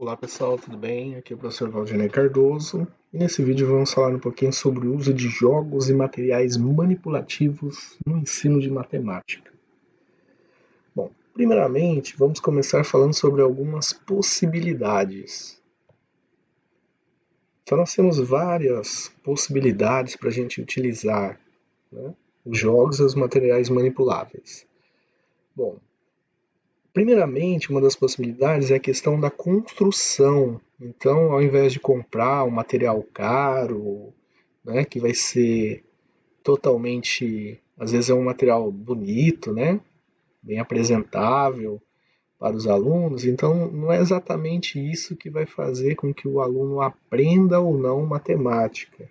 Olá pessoal, tudo bem? Aqui é o professor Valdinei Cardoso e nesse vídeo vamos falar um pouquinho sobre o uso de jogos e materiais manipulativos no ensino de matemática. Bom, primeiramente vamos começar falando sobre algumas possibilidades. Então nós temos várias possibilidades para a gente utilizar, né, os jogos e os materiais manipuláveis. Bom, primeiramente, uma das possibilidades é a questão da construção. Então, ao invés de comprar um material caro, né, que vai ser totalmente, às vezes é um material bonito, né, bem apresentável para os alunos, então não é exatamente isso que vai fazer com que o aluno aprenda ou não matemática.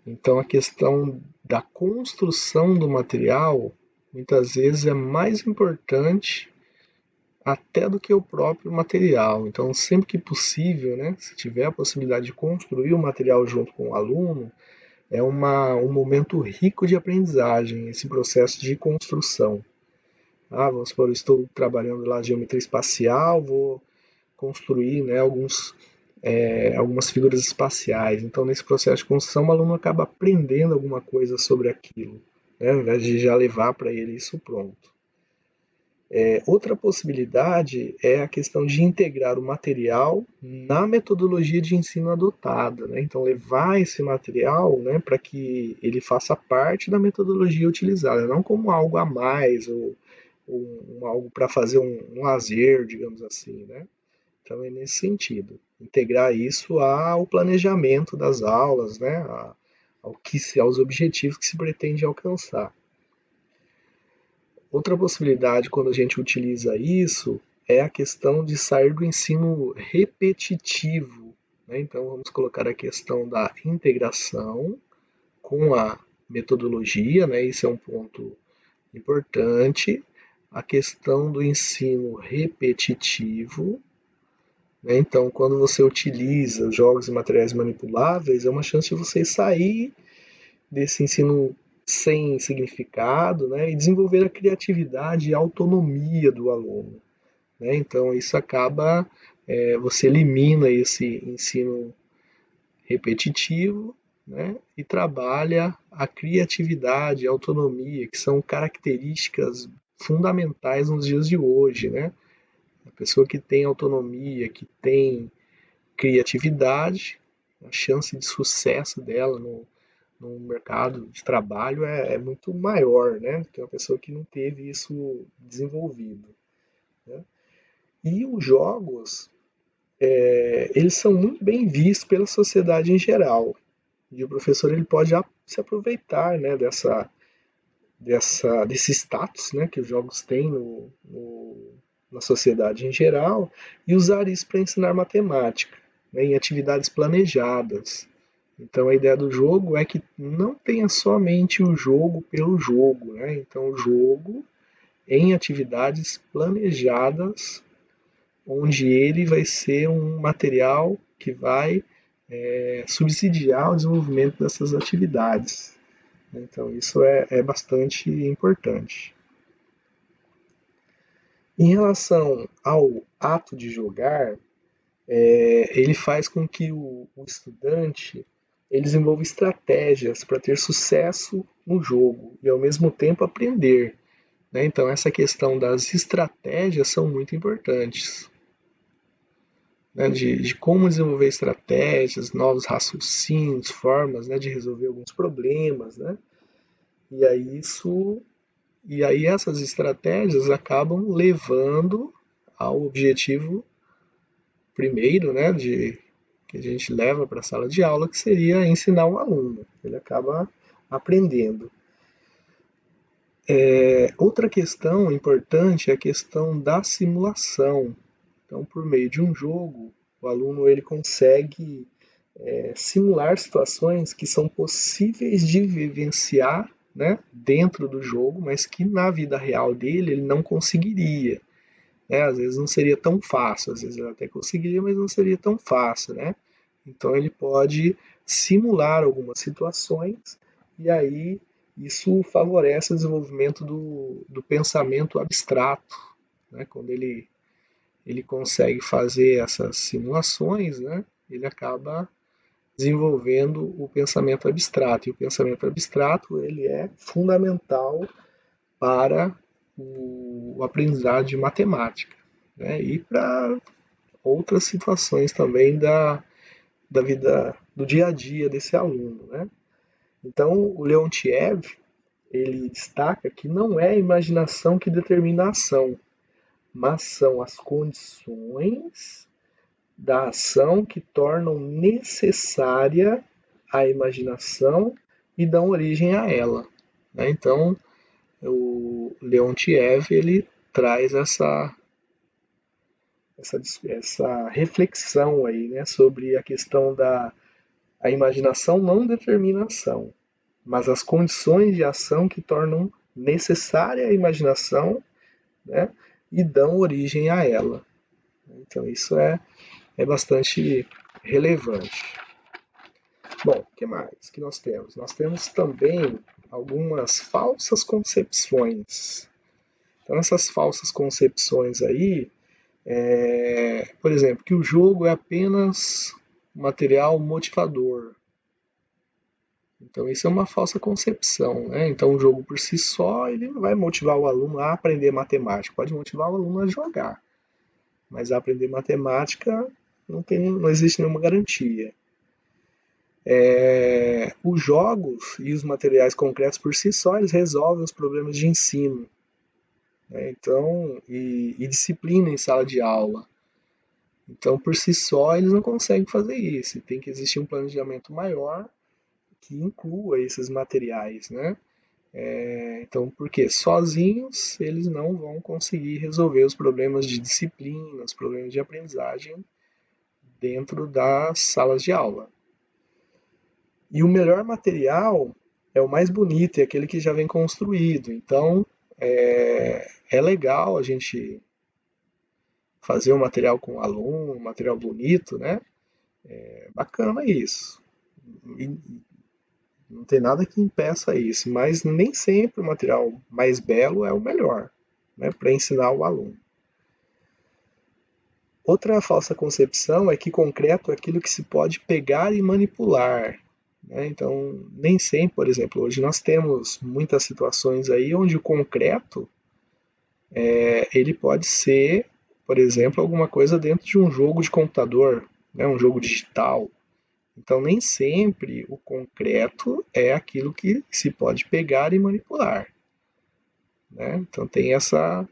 Então, a questão da construção do material muitas vezes é mais importante até do que o próprio material. Então, sempre que possível, né, se tiver a possibilidade de construir o material junto com o aluno, é um momento rico de aprendizagem, esse processo de construção. Vamos supor, eu estou trabalhando lá geometria espacial, vou construir, né, algumas figuras espaciais. Então, nesse processo de construção, o aluno acaba aprendendo alguma coisa sobre aquilo, né, ao invés de já levar para ele isso pronto. Outra possibilidade é a questão de integrar o material na metodologia de ensino adotada, né? Então, levar esse material, né, para que ele faça parte da metodologia utilizada, não como algo a mais ou algo para fazer um lazer, digamos assim, né? Então, é nesse sentido, integrar isso ao planejamento das aulas, né, aos objetivos que se pretende alcançar. Outra possibilidade, quando a gente utiliza isso, é a questão de sair do ensino repetitivo, né? Então, vamos colocar a questão da integração com a metodologia, né? Isso é um ponto importante. A questão do ensino repetitivo, né? Então, quando você utiliza jogos e materiais manipuláveis, é uma chance de você sair desse ensino sem significado, né, e desenvolver a criatividade e a autonomia do aluno, né? Então isso acaba, você elimina esse ensino repetitivo, né, e trabalha a criatividade, a autonomia, que são características fundamentais nos dias de hoje, né? A pessoa que tem autonomia, que tem criatividade, a chance de sucesso dela no mercado de trabalho é muito maior, né? Que uma pessoa que não teve isso desenvolvido, né? E os jogos, eles são muito bem vistos pela sociedade em geral. E o professor ele pode se aproveitar, né, desse status, né, que os jogos têm na sociedade em geral e usar isso para ensinar matemática, né, em atividades planejadas. Então a ideia do jogo é que não tenha somente o jogo pelo jogo, né? Então o jogo em atividades planejadas, onde ele vai ser um material que vai subsidiar o desenvolvimento dessas atividades. Então isso é bastante importante. Em relação ao ato de jogar, ele faz com que o estudante ele desenvolva estratégias para ter sucesso no jogo e ao mesmo tempo aprender, né? Então essa questão das estratégias são muito importantes, né? De como desenvolver estratégias, novos raciocínios, formas, né, de resolver alguns problemas, né? E aí essas estratégias acabam levando ao objetivo primeiro, né, que a gente leva para a sala de aula, que seria ensinar o aluno. Ele acaba aprendendo. Outra questão importante é a questão da simulação. Então, por meio de um jogo, o aluno ele consegue simular situações que são possíveis de vivenciar, né, dentro do jogo, mas que na vida real dele ele não conseguiria. Né? Às vezes não seria tão fácil, às vezes ele até conseguiria, mas não seria tão fácil, né? Então ele pode simular algumas situações e aí isso favorece o desenvolvimento do pensamento abstrato, né? Quando ele ele consegue fazer essas simulações, né, ele acaba desenvolvendo o pensamento abstrato. E o pensamento abstrato ele é fundamental para o aprendizado de matemática, né, e para outras situações também da vida do dia a dia desse aluno, né? Então, o Leontiev ele destaca que não é a imaginação que determina a ação, mas são as condições da ação que tornam necessária a imaginação e dão origem a ela, né? Então, o Leontiev ele traz essa reflexão aí, né, sobre a questão da a imaginação não determina a ação, mas as condições de ação que tornam necessária a imaginação, né, e dão origem a ela. Então isso é bastante relevante. Bom, o que mais que nós temos? Nós temos também algumas falsas concepções. Então essas falsas concepções aí, por exemplo, que o jogo é apenas material motivador. Então isso é uma falsa concepção, né? Então o jogo por si só ele não vai motivar o aluno a aprender matemática, pode motivar o aluno a jogar, mas a aprender matemática não existe nenhuma garantia. Os jogos e os materiais concretos por si só eles resolvem os problemas de ensino, né? Então e disciplina em sala de aula. Então por si só eles não conseguem fazer isso. Tem que existir um planejamento maior que inclua esses materiais, né? Então, porque sozinhos eles não vão conseguir resolver os problemas de disciplina, os problemas de aprendizagem dentro das salas de aula. E o melhor material é o mais bonito, é aquele que já vem construído. Então, é legal a gente fazer um material com o aluno, um material bonito, né? É bacana isso. E não tem nada que impeça isso, mas nem sempre o material mais belo é o melhor, né, para ensinar o aluno. Outra falsa concepção é que concreto é aquilo que se pode pegar e manipular, né? Então, nem sempre, por exemplo, hoje nós temos muitas situações aí onde o concreto ele pode ser, por exemplo, alguma coisa dentro de um jogo de computador, né, um jogo digital. Então, nem sempre o concreto é aquilo que se pode pegar e manipular, né? Então, tem essa.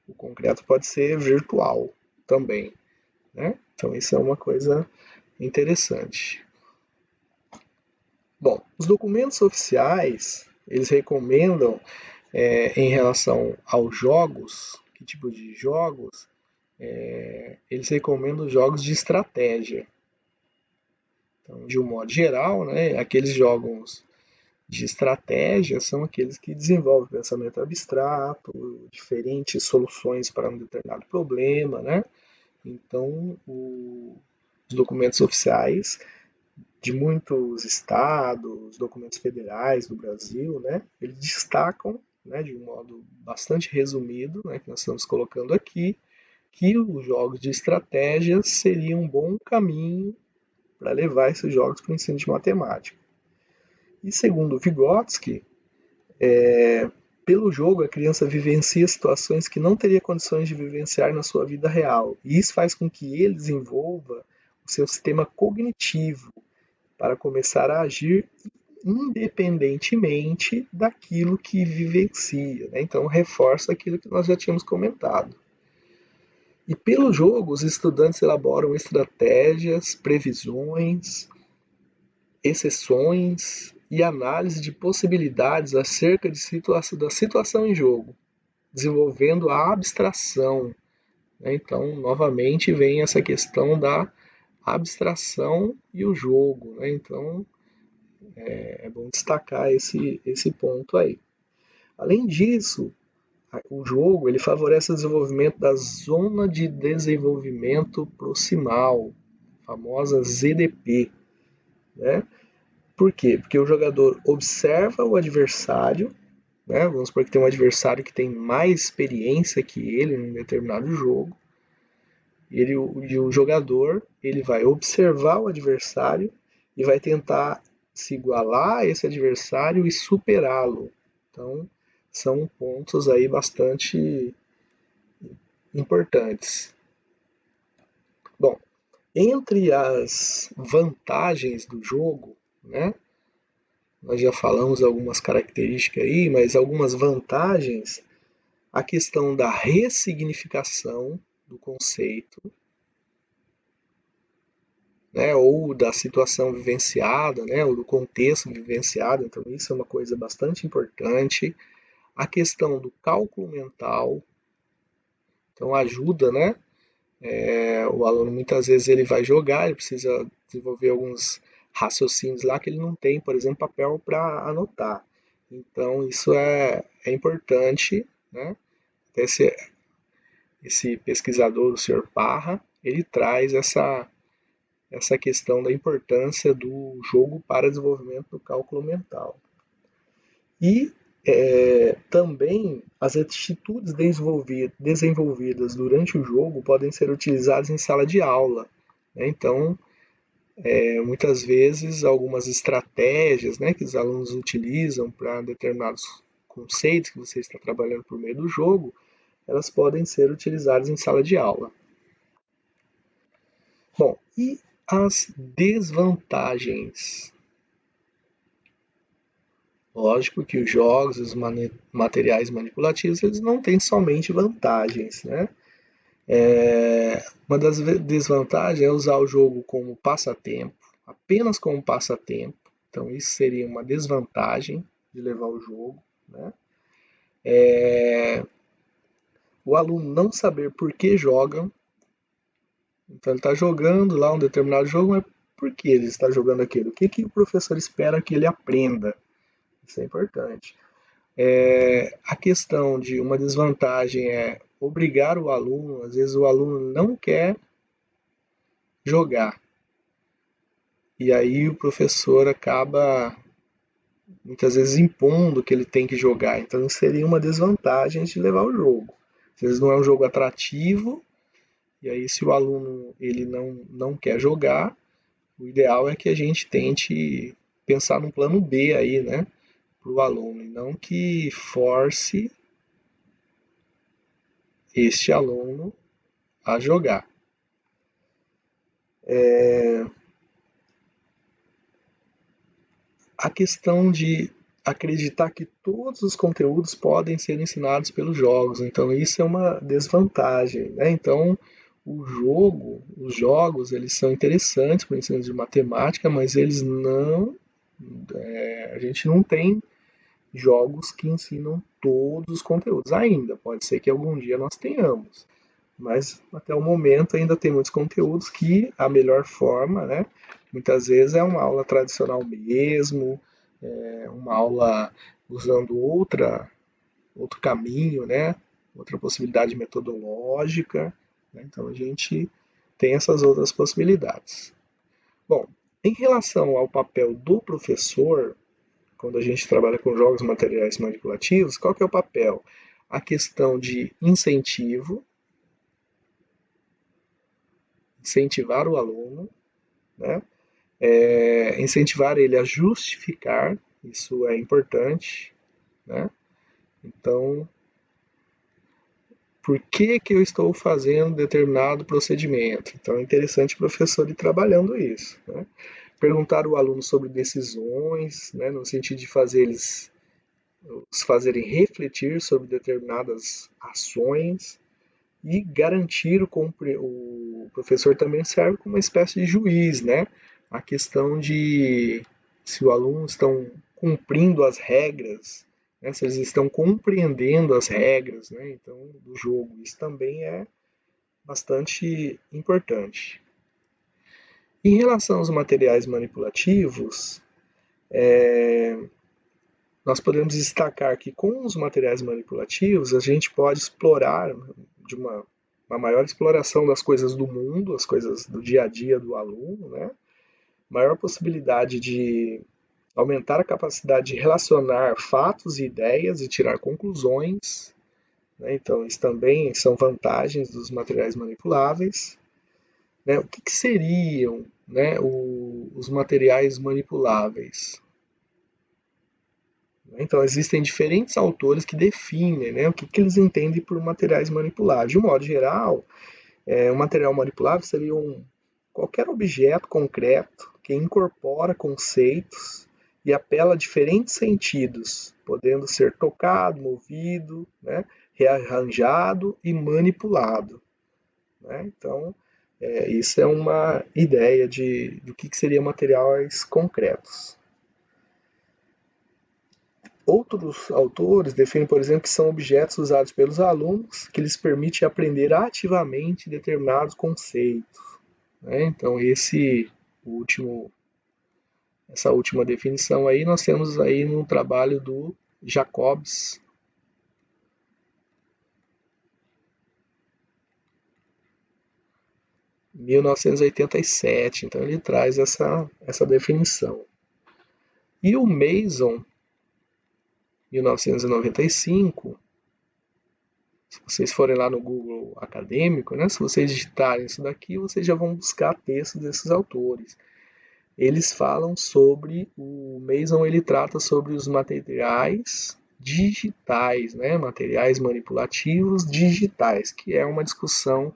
O concreto pode ser virtual também, né? Então, isso é uma coisa interessante. Bom, os documentos oficiais eles recomendam, em relação aos jogos, que tipo de jogos, eles recomendam jogos de estratégia. Então, de um modo geral, né, aqueles jogos de estratégia são aqueles que desenvolvem pensamento abstrato, diferentes soluções para um determinado problema, né? Então, os documentos oficiais de muitos estados, documentos federais do Brasil, né, eles destacam, né, de um modo bastante resumido, né, que nós estamos colocando aqui, que os jogos de estratégia seriam um bom caminho para levar esses jogos para o ensino de matemática. E segundo Vygotsky, pelo jogo a criança vivencia situações que não teria condições de vivenciar na sua vida real. E isso faz com que ele desenvolva o seu sistema cognitivo para começar a agir independentemente daquilo que vivencia, né? Então reforça aquilo que nós já tínhamos comentado. E pelo jogo, os estudantes elaboram estratégias, previsões, exceções e análise de possibilidades acerca da situação em jogo, desenvolvendo a abstração, né? Então, novamente, vem essa questão da abstração e o jogo, né? Então, é bom destacar esse ponto aí. Além disso, o jogo ele favorece o desenvolvimento da zona de desenvolvimento proximal, famosa ZDP, né? Por quê? Porque o jogador observa o adversário né? Vamos supor que tem um adversário que tem mais experiência que ele em um determinado jogo. E o jogador ele vai observar o adversário e vai tentar se igualar a esse adversário e superá-lo. Então, são pontos aí bastante importantes. Bom, entre as vantagens do jogo, né? Nós já falamos algumas características aí, mas algumas vantagens, a questão da ressignificação do conceito, né, ou da situação vivenciada, né, ou do contexto vivenciado, então isso é uma coisa bastante importante. A questão do cálculo mental, então ajuda, né, o aluno muitas vezes ele vai jogar, ele precisa desenvolver alguns raciocínios lá que ele não tem, por exemplo, papel para anotar. Então isso é importante, né? Esse pesquisador, o Sr. Parra, ele traz essa questão da importância do jogo para desenvolvimento do cálculo mental. E também as atitudes desenvolvidas durante o jogo podem ser utilizadas em sala de aula, né? Então, muitas vezes, algumas estratégias, né, que os alunos utilizam para determinados conceitos que você está trabalhando por meio do jogo, elas podem ser utilizadas em sala de aula. Bom, e as desvantagens? Lógico que os jogos, os materiais manipulativos, eles não têm somente vantagens, né? Uma das desvantagens é usar o jogo como passatempo, apenas como passatempo. Então isso seria uma desvantagem de levar o jogo, né? O aluno não saber por que joga, então ele está jogando lá um determinado jogo, mas por que ele está jogando aquilo? O que, que o professor espera que ele aprenda? Isso é importante. A questão de uma desvantagem é obrigar o aluno, às vezes o aluno não quer jogar, e aí o professor acaba muitas vezes impondo que ele tem que jogar, então seria uma desvantagem de levar o jogo. Às vezes não é um jogo atrativo, e aí se o aluno ele não quer jogar, o ideal é que a gente tente pensar num plano B aí, né, para o aluno, e não que force este aluno a jogar. A questão de acreditar que todos os conteúdos podem ser ensinados pelos jogos, então isso é uma desvantagem, né? Então os jogos, eles são interessantes para o ensino de matemática, mas eles não, a gente não tem jogos que ensinam todos os conteúdos ainda. Pode ser que algum dia nós tenhamos, mas até o momento ainda tem muitos conteúdos que a melhor forma, né? Muitas vezes é uma aula tradicional mesmo, uma aula usando outro caminho, né? Outra possibilidade metodológica, né? Então a gente tem essas outras possibilidades. Bom, em relação ao papel do professor, quando a gente trabalha com jogos materiais manipulativos, qual que é o papel? A questão de incentivar o aluno, né? Incentivar ele a justificar, isso é importante, né? Então, por que, que eu estou fazendo determinado procedimento? Então, é interessante o professor ir trabalhando isso, né? Perguntar ao aluno sobre decisões, né, no sentido de fazer eles os fazerem refletir sobre determinadas ações e garantir o professor também serve como uma espécie de juiz, né? A questão de se o aluno estão cumprindo as regras, né? Se eles estão compreendendo as regras, né? Então do jogo, isso também é bastante importante. Em relação aos materiais manipulativos, nós podemos destacar que com os materiais manipulativos a gente pode explorar de uma maior exploração das coisas do mundo, as coisas do dia a dia do aluno, né? Maior possibilidade de aumentar a capacidade de relacionar fatos e ideias e tirar conclusões, né? Então, isso também são vantagens dos materiais manipuláveis, né? O que, que seriam, né, os materiais manipuláveis? Então, existem diferentes autores que definem, né, o que, que eles entendem por materiais manipuláveis. De um modo geral, um material manipulável seria qualquer objeto concreto que incorpora conceitos e apela a diferentes sentidos, podendo ser tocado, movido, né, rearranjado e manipulado. Né? Então, isso é uma ideia do que seria materiais concretos. Outros autores definem, por exemplo, que são objetos usados pelos alunos que lhes permite aprender ativamente determinados conceitos. Né? Então, essa última definição aí nós temos aí no trabalho do Jacobs, 1987. Então ele traz essa definição. E o Mason, 1995, se vocês forem lá no Google acadêmico, né, se vocês digitarem isso daqui, vocês já vão buscar textos desses autores. Eles falam sobre, o Mason ele trata sobre os materiais digitais, né, materiais manipulativos digitais, que é uma discussão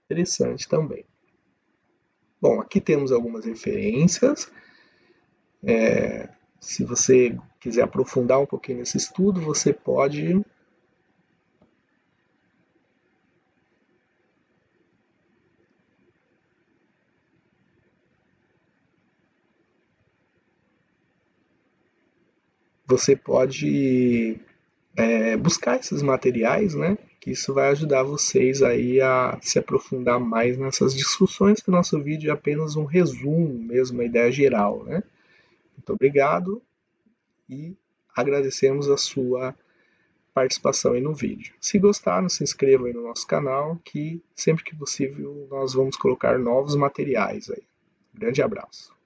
interessante também. Bom, aqui temos algumas referências. Se você quiser aprofundar um pouquinho nesse estudo, você pode buscar esses materiais, né? Que isso vai ajudar vocês aí a se aprofundar mais nessas discussões, que o nosso vídeo é apenas um resumo, mesmo, uma ideia geral, né? Muito obrigado e agradecemos a sua participação aí no vídeo. Se gostaram, se inscrevam aí no nosso canal, que sempre que possível nós vamos colocar novos materiais aí. Grande abraço.